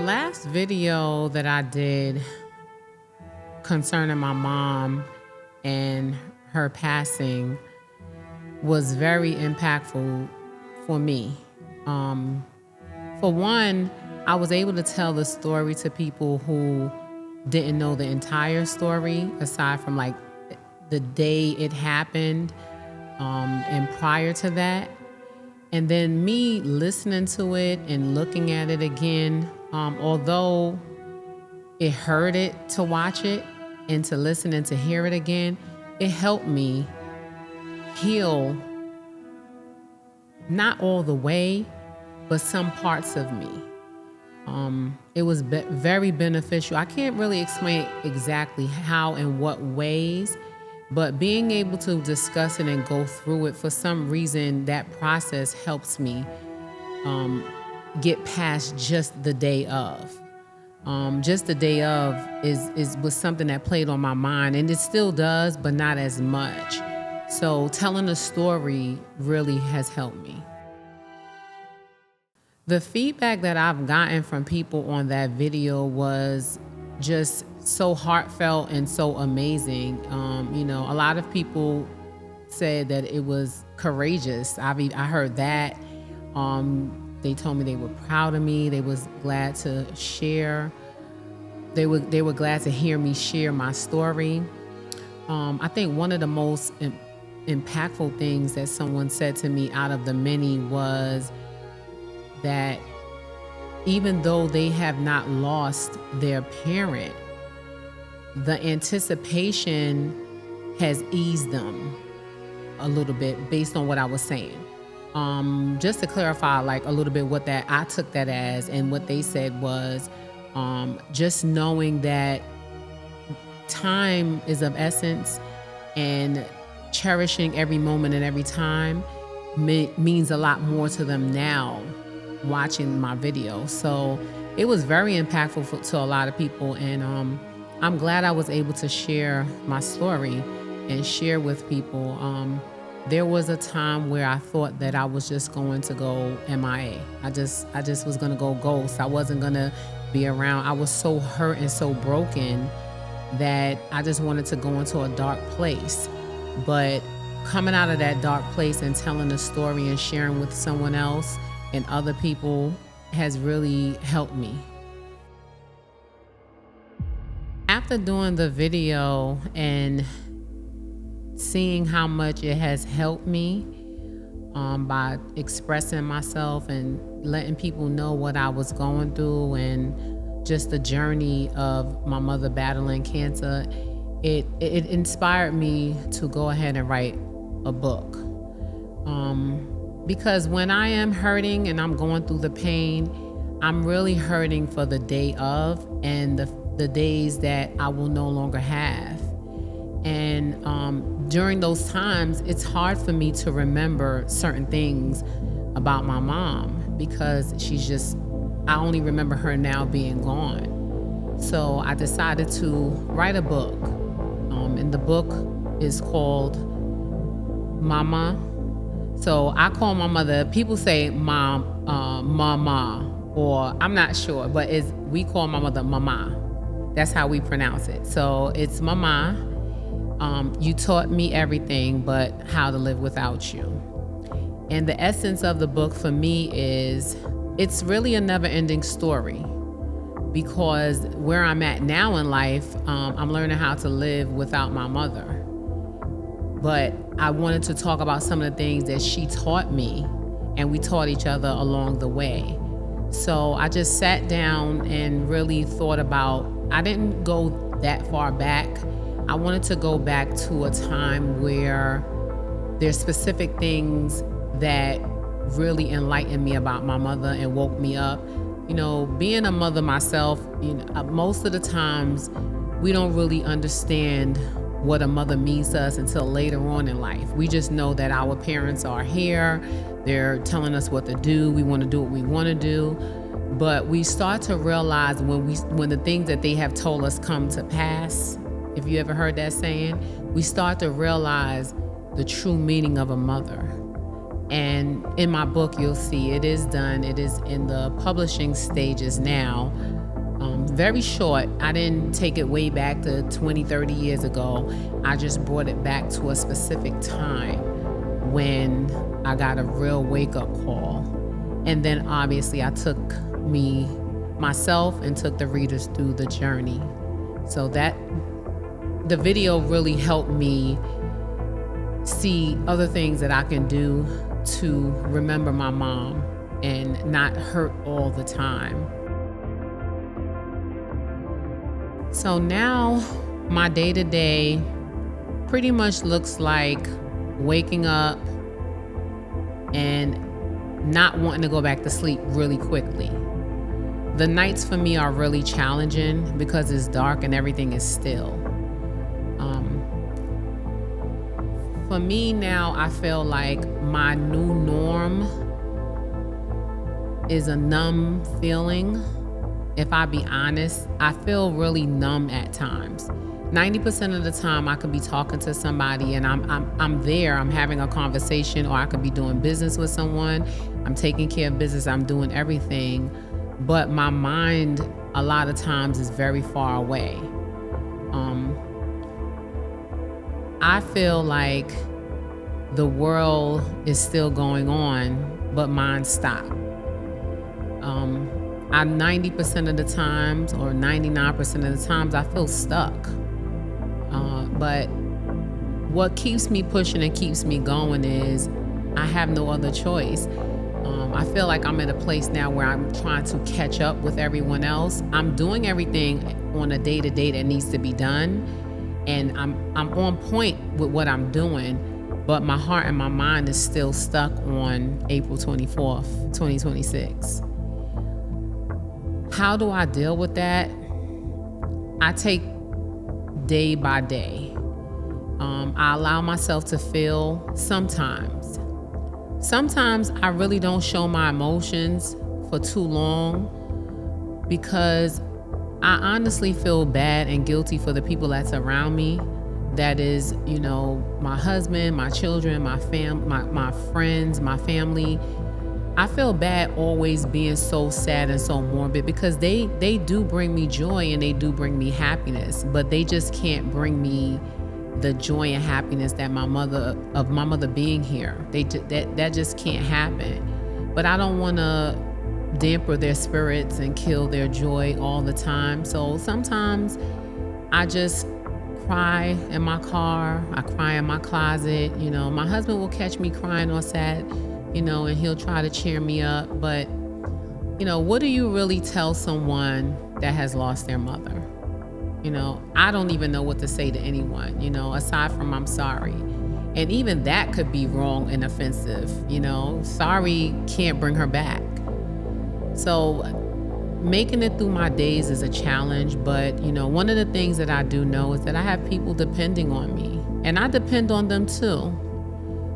last video that I did concerning my mom and her passing was very impactful for me. For one, I was able to tell the story to people who didn't know the entire story, aside from like the day it happened and prior to that. And then me listening to it and looking at it again, although it hurted to watch it and to listen and to hear it again, it helped me heal, not all the way, but some parts of me. It was very beneficial. I can't really explain exactly how and what ways, but being able to discuss it and go through it, for some reason, that process helps me get past just the day of. Just the day of was something that played on my mind, and it still does, but not as much. So telling a story really has helped me. The feedback that I've gotten from people on that video was just so heartfelt and so amazing. A lot of people said that it was courageous. I heard that. They told me they were proud of me. They was glad to share. They were glad to hear me share my story. I think one of the most impactful things that someone said to me out of the many was that even though they have not lost their parent, the anticipation has eased them a little bit based on what I was saying. Just to clarify like a little bit what that I took that as, and what they said was just knowing that time is of essence and cherishing every moment and every time means a lot more to them now watching my video. So it was very impactful to a lot of people, and I'm glad I was able to share my story and share with people. There was a time where I thought that I was just going to go MIA. I just was gonna go ghost. I wasn't gonna be around. I was so hurt and so broken that I just wanted to go into a dark place. But coming out of that dark place and telling the story and sharing with someone else and other people has really helped me. After doing the video and seeing how much it has helped me by expressing myself and letting people know what I was going through and just the journey of my mother battling cancer, it inspired me to go ahead and write a book. Because when I am hurting and I'm going through the pain, I'm really hurting for the day of and the days that I will no longer have. And during those times, it's hard for me to remember certain things about my mom because I only remember her now being gone. So I decided to write a book. And the book is called Mama. So I call my mother, people say mom, mama, or I'm not sure, but we call my mother Mama. That's how we pronounce it. So it's Mama. You taught me everything but how to live without you. And the essence of the book for me is, it's really a never-ending story, because where I'm at now in life, I'm learning how to live without my mother. But I wanted to talk about some of the things that she taught me, and we taught each other along the way. So I just sat down and really thought about, I didn't go that far back. I wanted to go back to a time where there's specific things that really enlightened me about my mother and woke me up. Being a mother myself, most of the times we don't really understand what a mother means to us until later on in life. We just know that our parents are here, they're telling us what to do, we want to do what we want to do. But we start to realize when the things that they have told us come to pass, if you ever heard that saying, we start to realize the true meaning of a mother. And in my book, you'll see it is done. It is in the publishing stages now. Very short. I didn't take it way back to 20, 30 years ago. I just brought it back to a specific time when I got a real wake-up call. And then obviously I took myself and took the readers through the journey. So that the video really helped me see other things that I can do to remember my mom and not hurt all the time. So now my day-to-day pretty much looks like waking up and not wanting to go back to sleep really quickly. The nights for me are really challenging because it's dark and everything is still. For me now, I feel like my new norm is a numb feeling. If I be honest, I feel really numb at times. 90% of the time I could be talking to somebody and I'm there, I'm having a conversation, or I could be doing business with someone. I'm taking care of business, I'm doing everything, but my mind a lot of times is very far away. I feel like the world is still going on, but mine stopped. I 90% of the times, or 99% of the times, I feel stuck. But what keeps me pushing and keeps me going is I have no other choice. I feel like I'm at a place now where I'm trying to catch up with everyone else. I'm doing everything on a day-to-day that needs to be done, and I'm on point with what I'm doing, but my heart and my mind is still stuck on April 24th, 2026. How do I deal with that? I take day by day. I allow myself to feel sometimes. Sometimes I really don't show my emotions for too long because I honestly feel bad and guilty for the people that's around me. That is, my husband, my children, my friends, my family. I feel bad always being so sad and so morbid because they do bring me joy and they do bring me happiness, but they just can't bring me the joy and happiness that my mother being here. That just can't happen. But I don't want to damper their spirits and kill their joy all the time. So sometimes I just cry in my car. I cry in my closet. My husband will catch me crying or sad, and he'll try to cheer me up. But, what do you really tell someone that has lost their mother? I don't even know what to say to anyone, aside from I'm sorry. And even that could be wrong and offensive. Sorry can't bring her back. So making it through my days is a challenge, but one of the things that I do know is that I have people depending on me, and I depend on them too.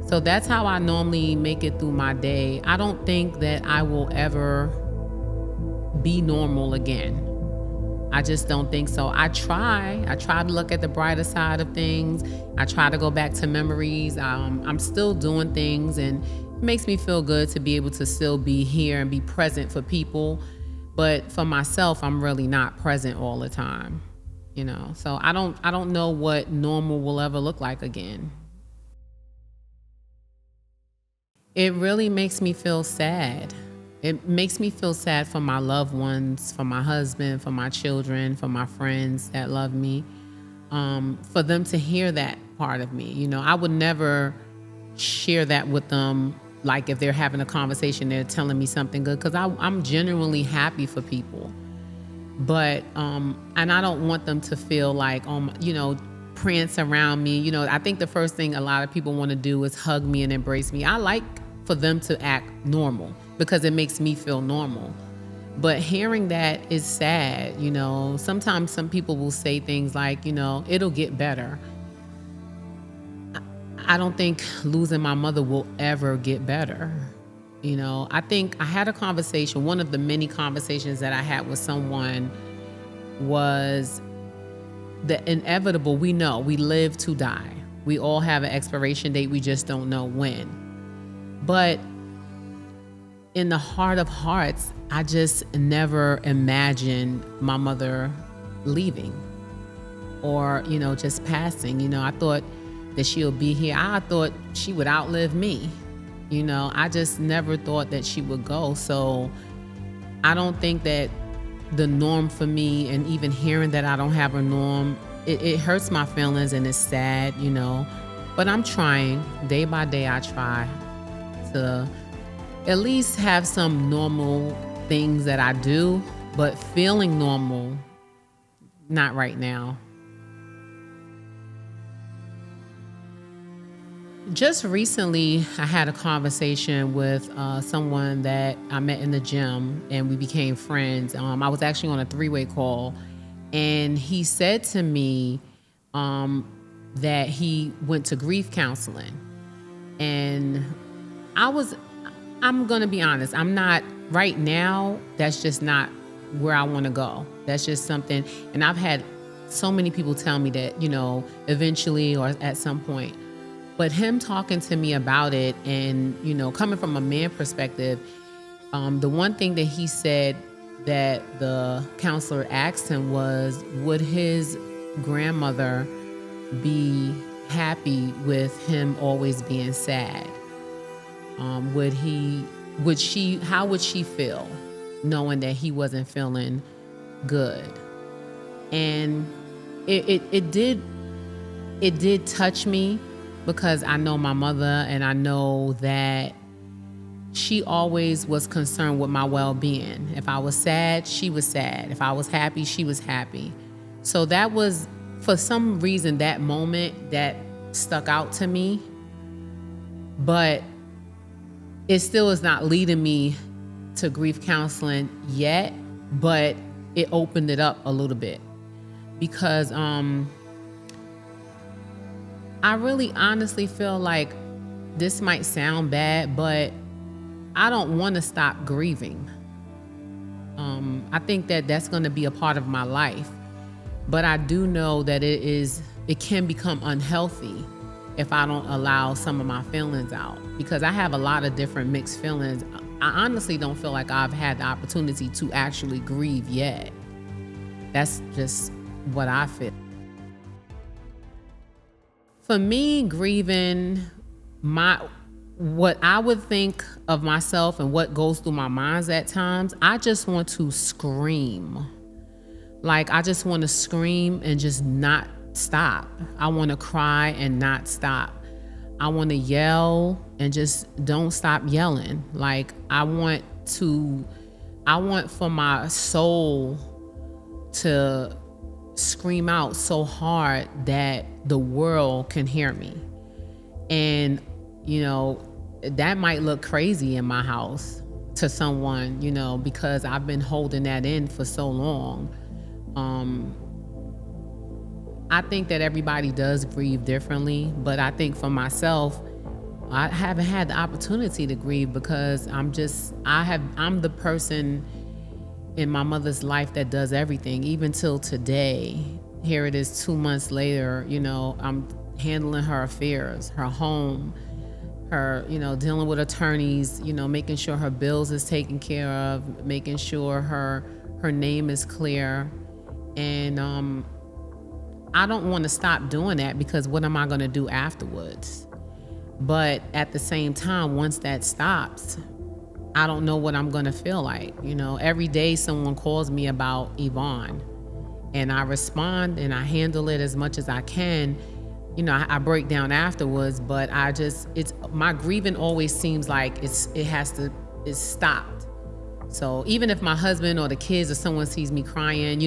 So that's how I normally make it through my day. I don't think that I will ever be normal again. I just don't think so. I try to look at the brighter side of things. I try to go back to memories. I'm still doing things, and it makes me feel good to be able to still be here and be present for people. But for myself, I'm really not present all the time, So I don't know what normal will ever look like again. It really makes me feel sad. It makes me feel sad for my loved ones, for my husband, for my children, for my friends that love me, for them to hear that part of me. I would never share that with them. Like if they're having a conversation, they're telling me something good, because I'm genuinely happy for people. But, and I don't want them to feel like, prance around me. I think the first thing a lot of people want to do is hug me and embrace me. I like for them to act normal because it makes me feel normal. But hearing that is sad. Sometimes some people will say things like, it'll get better. I don't think losing my mother will ever get better. I think I had a conversation, one of the many conversations that I had with someone was the inevitable. We know we live to die. We all have an expiration date. We just don't know when. But in the heart of hearts, I just never imagined my mother leaving or, just passing. I thought that she'll be here. I thought she would outlive me. I just never thought that she would go. So I don't think that the norm for me, and even hearing that I don't have a norm, it hurts my feelings and it's sad, but I'm trying. Day by day, I try to at least have some normal things that I do, but feeling normal, not right now. Just recently, I had a conversation with someone that I met in the gym, and we became friends. I was actually on a three-way call, and he said to me that he went to grief counseling. And I'm going to be honest, I'm not, right now, that's just not where I want to go. That's just something, and I've had so many people tell me that, eventually or at some point. But him talking to me about it and, coming from a man perspective, the one thing that he said that the counselor asked him was, would his grandmother be happy with him always being sad? How would she feel knowing that he wasn't feeling good? And it did touch me, because I know my mother, and I know that she always was concerned with my well-being. If I was sad, she was sad. If I was happy, she was happy. So that was, for some reason, that moment that stuck out to me. But it still is not leading me to grief counseling yet, but it opened it up a little bit, because I really honestly feel like this might sound bad, but I don't want to stop grieving. I think that that's going to be a part of my life, but I do know that it can become unhealthy if I don't allow some of my feelings out, because I have a lot of different mixed feelings. I honestly don't feel like I've had the opportunity to actually grieve yet. That's just what I feel. For me, grieving, what I would think of myself and what goes through my mind at times, I just want to scream. Like, I just want to scream and just not stop. I want to cry and not stop. I want to yell and just don't stop yelling. Like, I want for my soul to scream out so hard that the world can hear me. And, that might look crazy in my house to someone, because I've been holding that in for so long. I think that everybody does grieve differently, but I think for myself, I haven't had the opportunity to grieve, because I'm the person in my mother's life that does everything, even till today. Here it is 2 months later, I'm handling her affairs, her home, her, dealing with attorneys, making sure her bills is taken care of, making sure her name is clear. And I don't want to stop doing that, because what am I going to do afterwards? But at the same time, once that stops, I don't know what I'm going to feel like. Every day someone calls me about Yvonne, and I respond and I handle it as much as I can. I break down afterwards, but my grieving always seems like it's stopped. So even if my husband or the kids or someone sees me crying,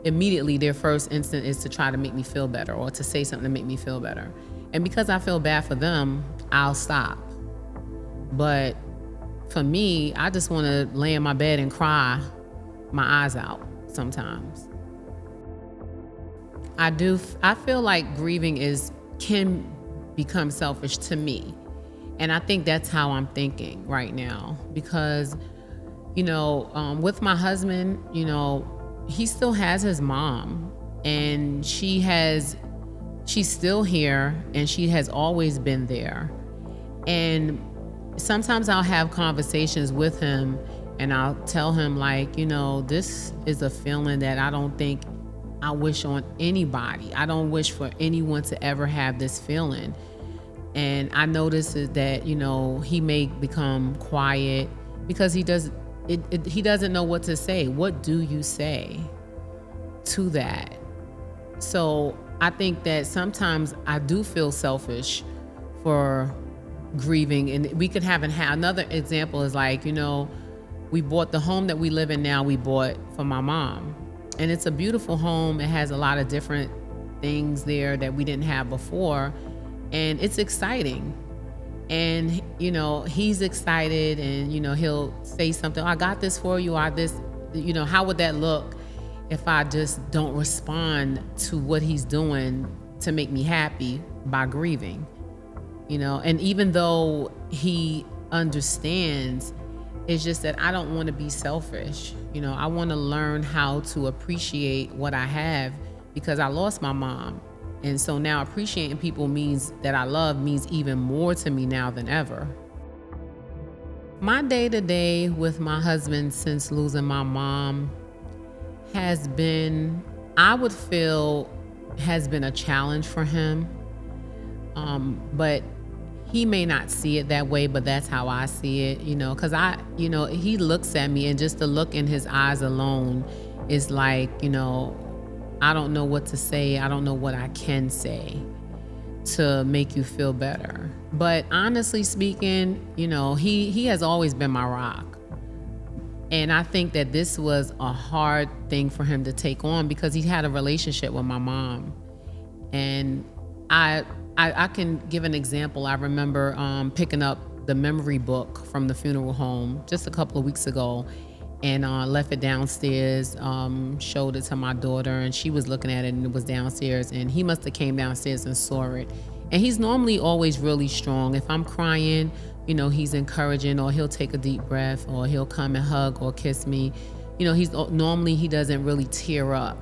immediately their first instinct is to try to make me feel better, or to say something to make me feel better. And because I feel bad for them, I'll stop. But for me, I just want to lay in my bed and cry my eyes out sometimes. I feel like grieving can become selfish to me. And I think that's how I'm thinking right now, because, with my husband, he still has his mom, and she's still here, and she has always been there. And sometimes I'll have conversations with him and I'll tell him, like, this is a feeling that I don't think I wish on anybody. I don't wish for anyone to ever have this feeling. And I notice that, he may become quiet because he doesn't know what to say. What do you say to that? So I think that sometimes I do feel selfish for grieving. And we could have another example is like, we bought the home that we live in now, we bought for my mom. And it's a beautiful home. It has a lot of different things there that we didn't have before. And it's exciting. And, he's excited and, he'll say something, I got this for you, how would that look if I just don't respond to what he's doing to make me happy by grieving? And even though he understands, it's just that I don't want to be selfish. I want to learn how to appreciate what I have because I lost my mom. And so now appreciating people means that I love means even more to me now than ever. My day to day with my husband since losing my mom has been, I would feel, has been a challenge for him. But he may not see it that way, but that's how I see it, because he looks at me and just the look in his eyes alone is like, I don't know what to say. I don't know what I can say to make you feel better. But honestly speaking, he has always been my rock. And I think that this was a hard thing for him to take on because he had a relationship with my mom. And I can give an example. I remember picking up the memory book from the funeral home just a couple of weeks ago and left it downstairs, showed it to my daughter, and she was looking at it and it was downstairs, and he must have came downstairs and saw it. And he's normally always really strong. If I'm crying, he's encouraging, or he'll take a deep breath, or he'll come and hug or kiss me. He doesn't really tear up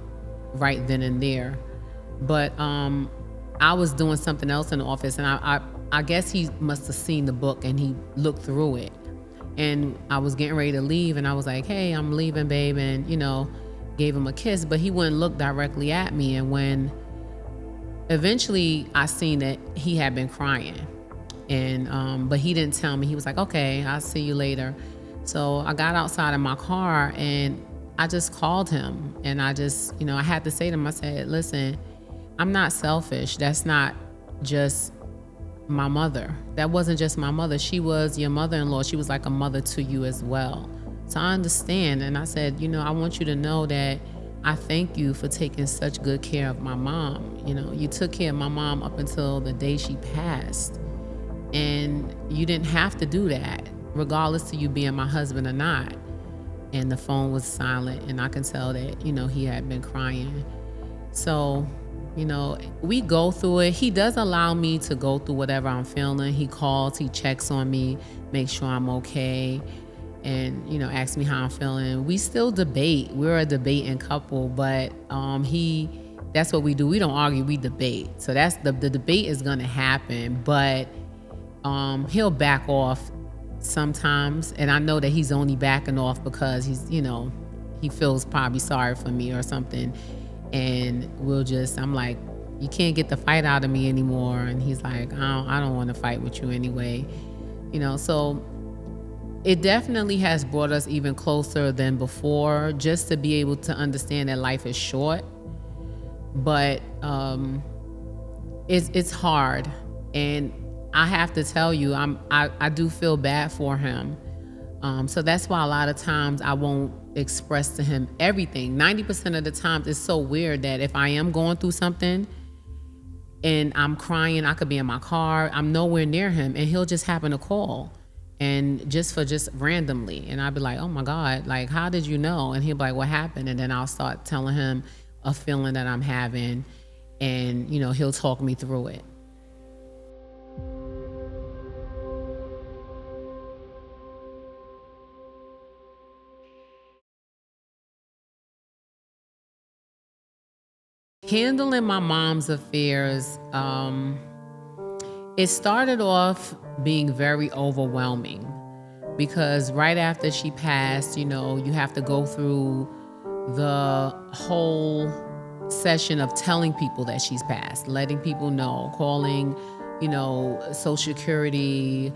right then and there. But I was doing something else in the office, and I guess he must have seen the book and he looked through it. And I was getting ready to leave, and I was like, hey, I'm leaving, babe, and, gave him a kiss, but he wouldn't look directly at me. And when eventually I seen that he had been crying, and but he didn't tell me. He was like, okay, I'll see you later. So I got outside of my car and I just called him, and I just, I had to say to him, I said, listen, I'm not selfish. That's not just my mother. That wasn't just my mother. She was your mother-in-law. She was like a mother to you as well. So I understand. And I said, I want you to know that I thank you for taking such good care of my mom. You took care of my mom up until the day she passed. And you didn't have to do that, regardless of you being my husband or not. And the phone was silent, and I can tell that, he had been crying. So, we go through it. He does allow me to go through whatever I'm feeling. He calls, he checks on me, makes sure I'm okay, and, asks me how I'm feeling. We still debate. We're a debating couple, but that's what we do. We don't argue, we debate. So that's the debate is gonna happen, but he'll back off sometimes. And I know that he's only backing off because he's, he feels probably sorry for me or something. And I'm like, you can't get the fight out of me anymore. And he's like, I don't want to fight with you anyway. So it definitely has brought us even closer than before, just to be able to understand that life is short. But it's hard. And I have to tell you, I do feel bad for him. So that's why a lot of times I won't express to him everything. 90% of the times it's so weird that if I am going through something and I'm crying, I could be in my car, I'm nowhere near him, and he'll just happen to call, and just randomly. And I'll be like, oh my God, like, how did you know? And he'll be like, what happened? And then I'll start telling him a feeling that I'm having, and, he'll talk me through it. Handling my mom's affairs, It started off being very overwhelming because right after she passed, you have to go through the whole session of telling people that she's passed, letting people know, calling, Social Security,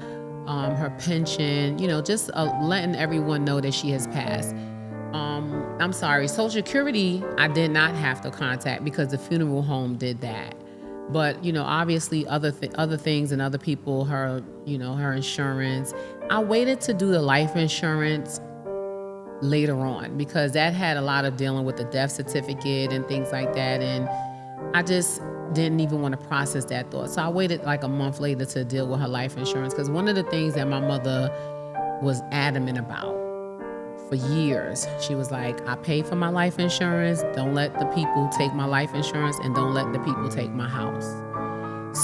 her pension, just letting everyone know that she has passed. I'm sorry, Social Security, I did not have to contact because the funeral home did that. But obviously, other things and other people, her insurance. I waited to do the life insurance later on because that had a lot of dealing with the death certificate and things like that, and I just didn't even want to process that thought. So I waited like a month later to deal with her life insurance because one of the things that my mother was adamant about for years, she was like, I pay for my life insurance, don't let the people take my life insurance, and don't let the people take my house.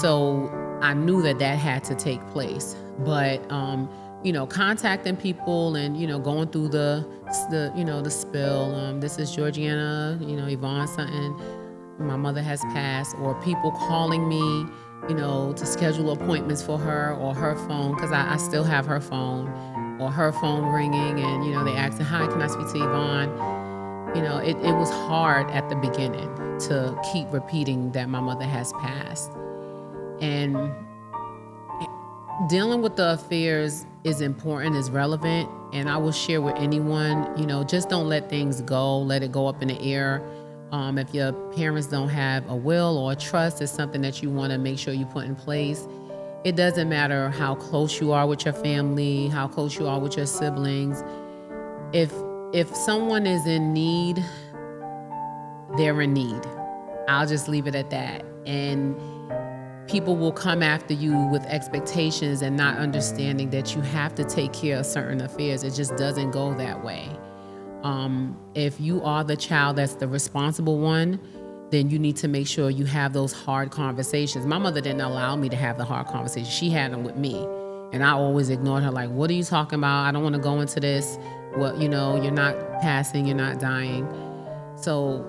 So I knew that had to take place. But contacting people and going through the spill. This is Georgiana, Yvonne something. My mother has passed, or people calling me, to schedule appointments for her, or her phone, because I still have her phone, or her phone ringing, and they asking, hi, can I speak to Yvonne? It was hard at the beginning to keep repeating that my mother has passed. And dealing with the affairs is important, is relevant, and I will share with anyone, just don't let things go, let it go up in the air. If your parents don't have a will or a trust, it's something that you want to make sure you put in place. It doesn't matter how close you are with your family, how close you are with your siblings. If someone is in need, they're in need. I'll just leave it at that. And people will come after you with expectations and not understanding that you have to take care of certain affairs. It just doesn't go that way. If you are the child that's the responsible one, then you need to make sure you have those hard conversations. My mother didn't allow me to have the hard conversations. She had them with me. And I always ignored her, like, what are you talking about? I don't want to go into this. Well, you're not passing, you're not dying. So,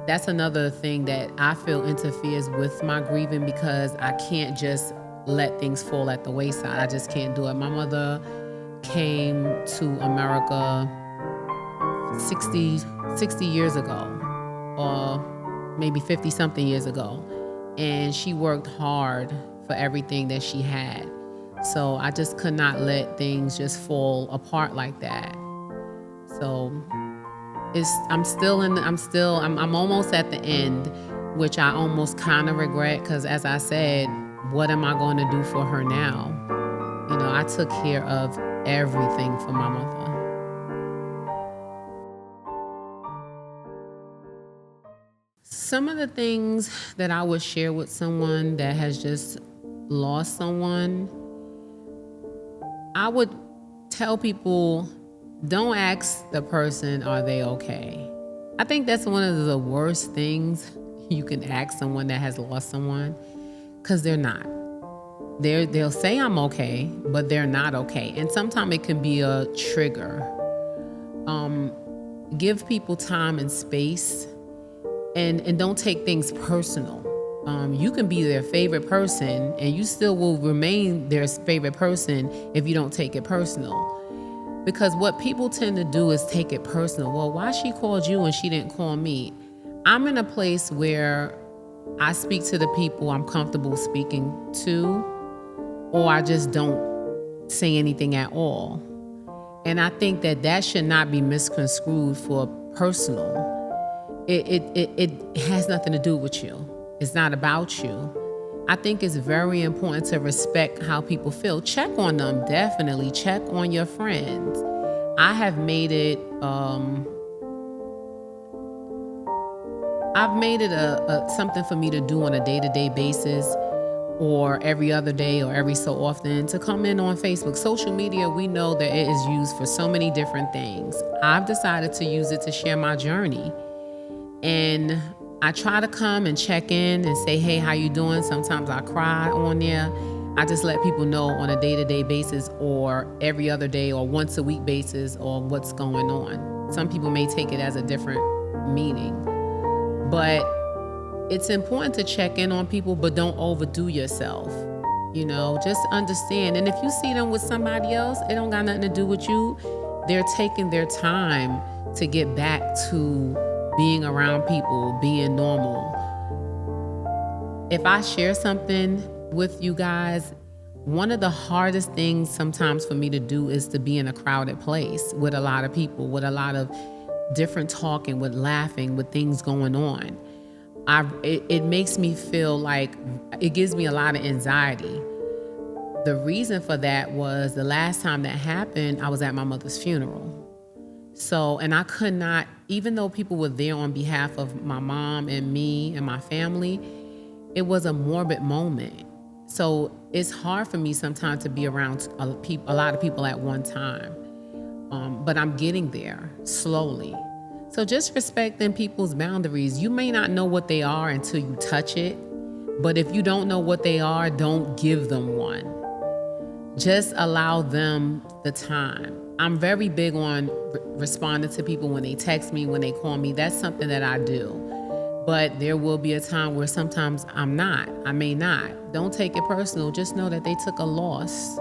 that's another thing that I feel interferes with my grieving, because I can't just let things fall at the wayside. I just can't do it. My mother came to America 60 years ago, or maybe 50 something years ago. And she worked hard for everything that she had. So I just could not let things just fall apart like that. So I'm almost at the end, which I almost kind of regret, because as I said, what am I going to do for her now? I took care of everything for my mother. Some of the things that I would share with someone that has just lost someone, I would tell people, don't ask the person, are they okay? I think that's one of the worst things you can ask someone that has lost someone, because they're not. They'll say I'm okay, but they're not okay. And sometimes it can be a trigger. Give people time and space, and don't take things personal. You can be their favorite person and you still will remain their favorite person if you don't take it personal. Because what people tend to do is take it personal. Well, why she called you and she didn't call me? I'm in a place where I speak to the people I'm comfortable speaking to, or I just don't say anything at all. And I think that should not be misconstrued for personal. It has nothing to do with you. It's not about you. I think it's very important to respect how people feel. Check on them, definitely. Check on your friends. I have made it a something for me to do on a day-to-day basis, or every other day, or every so often, to come in on Facebook. Social media, we know that it is used for so many different things. I've decided to use it to share my journey. And I try to come and check in and say, hey, how you doing? Sometimes I cry on there. I just let people know on a day-to-day basis, or every other day, or once a week basis, or what's going on. Some people may take it as a different meaning. But it's important to check in on people, but don't overdo yourself. Just understand. And if you see them with somebody else, it don't got nothing to do with you. They're taking their time to get back to being around people, being normal. If I share something with you guys, one of the hardest things sometimes for me to do is to be in a crowded place with a lot of people, with a lot of different talking, with laughing, with things going on. It makes me feel like it gives me a lot of anxiety. The reason for that was the last time that happened, I was at my mother's funeral. So, and I could not, even though people were there on behalf of my mom and me and my family, it was a morbid moment. So it's hard for me sometimes to be around a lot of people at one time. But I'm getting there slowly. So just respecting people's boundaries. You may not know what they are until you touch it. But if you don't know what they are, don't give them one. Just allow them the time. I'm very big on responding to people when they text me, when they call me. That's something that I do. But there will be a time where sometimes I'm not. I may not. Don't take it personal. Just know that they took a loss.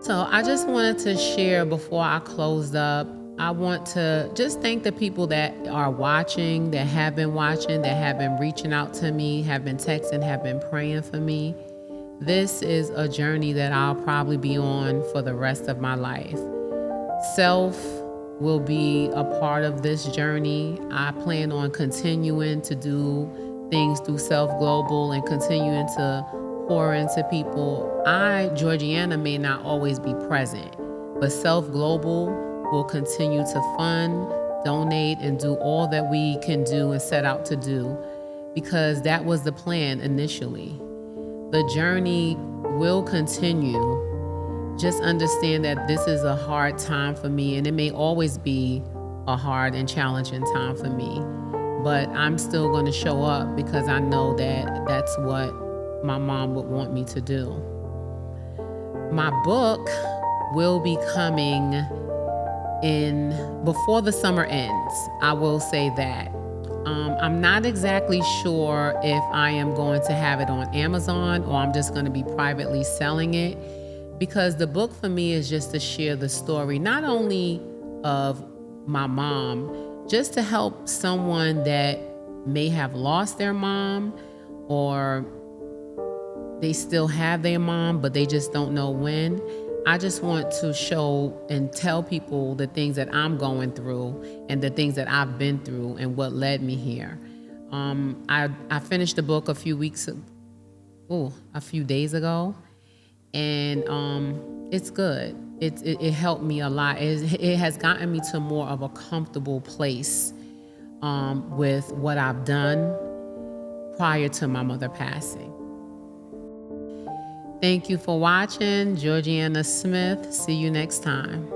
So I just wanted to share before I closed up. I want to just thank the people that are watching, that have been watching, that have been reaching out to me, have been texting, have been praying for me. This is a journey that I'll probably be on for the rest of my life. S.E.L.F will be a part of this journey. I plan on continuing to do things through S.E.L.F Global and continuing to pour into people. Georgiana, may not always be present, but S.E.L.F Global will continue to fund, donate, and do all that we can do and set out to do, because that was the plan initially. The journey will continue. Just understand that this is a hard time for me, and it may always be a hard and challenging time for me. But I'm still going to show up because I know that that's what my mom would want me to do. My book will be coming in before the summer ends. I will say that. I'm not exactly sure if I am going to have it on Amazon or I'm just going to be privately selling it, because the book for me is just to share the story, not only of my mom, just to help someone that may have lost their mom, or they still have their mom, but they just don't know when. I just want to show and tell people the things that I'm going through and the things that I've been through and what led me here. I finished the book a few days ago, and it's good. It helped me a lot. It has gotten me to more of a comfortable place with what I've done prior to my mother passing. Thank you for watching. Georgiana Smith. See you next time.